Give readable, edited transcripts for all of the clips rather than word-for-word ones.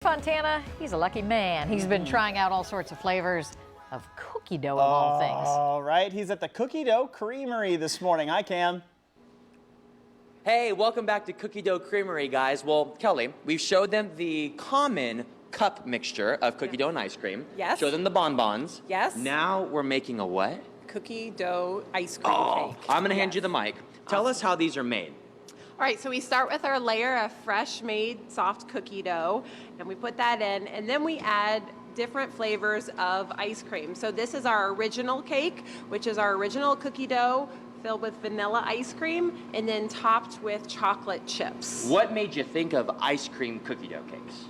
Fontana, he's a lucky man. He's been trying out all sorts of flavors of cookie dough of all things. All right, he's at the Cookie Dough Creamery this morning. Hi, Cam. Hey, welcome back to Cookie Dough Creamery, guys. Well, Kelly, we've showed them the common cup mixture of cookie dough and ice cream. Yes. Showed them the bonbons. Yes. Now we're making a what? Cookie dough ice cream cake. I'm going to hand you the mic. Tell us how these are made. All right, so we start with our layer of fresh made soft cookie dough, and we put that in, and then we add different flavors of ice cream. So this is our original cake, which is our original cookie dough filled with vanilla ice cream and then topped with chocolate chips. What made you think of ice cream cookie dough cakes?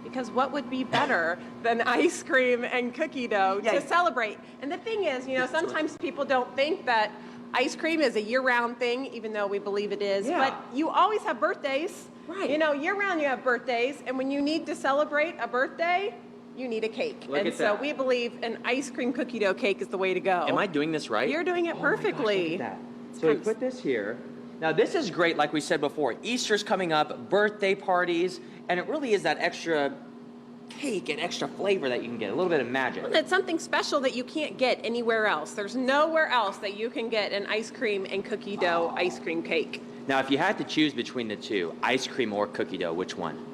Because what would be better than ice cream and cookie dough to celebrate? And the thing is, you know, sometimes people don't think that ice cream is a year-round thing, even though we believe it is. Yeah. But you always have birthdays. Right. You know, year-round you have birthdays, and when you need to celebrate a birthday, you need a cake. Look and at so that. we believe an ice cream cookie dough cake is the way to go. Am I doing this right? You're doing it perfectly. Oh my gosh, look at that. So we put this here. Now this is great, like we said before. Easter's coming up, birthday parties, and it really is that extra cake and extra flavor that you can get, a little bit of magic. It's something special that you can't get anywhere else. There's nowhere else that you can get an ice cream and cookie dough ice cream cake. Now, if you had to choose between the two, ice cream or cookie dough, which one?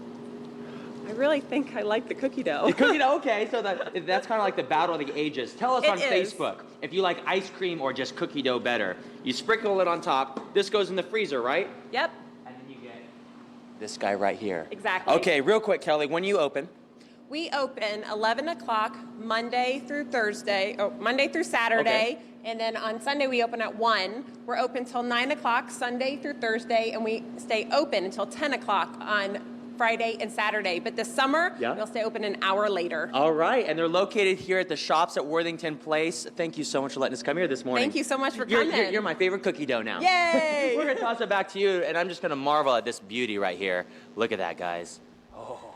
I really think I like the cookie dough. The cookie dough, okay, so that's kind of like the battle of the ages. Tell us on It is. Facebook if you like ice cream or just cookie dough better. You sprinkle it on top. This goes in the freezer, right? Yep. And then you get this guy right here. Exactly. Okay, real quick, Kelly, when you open? We open 11 o'clock Monday through Saturday, and then on Sunday we open at 1. We're open till 9 o'clock Sunday through Thursday, and we stay open until 10 o'clock on Friday and Saturday. But this summer, we'll stay open an hour later. All right, and they're located here at the shops at Worthington Place. Thank you so much for letting us come here this morning. Thank you so much for coming. You're my favorite cookie dough now. Yay! We're going to toss it back to you, and I'm just going to marvel at this beauty right here. Look at that, guys. Oh.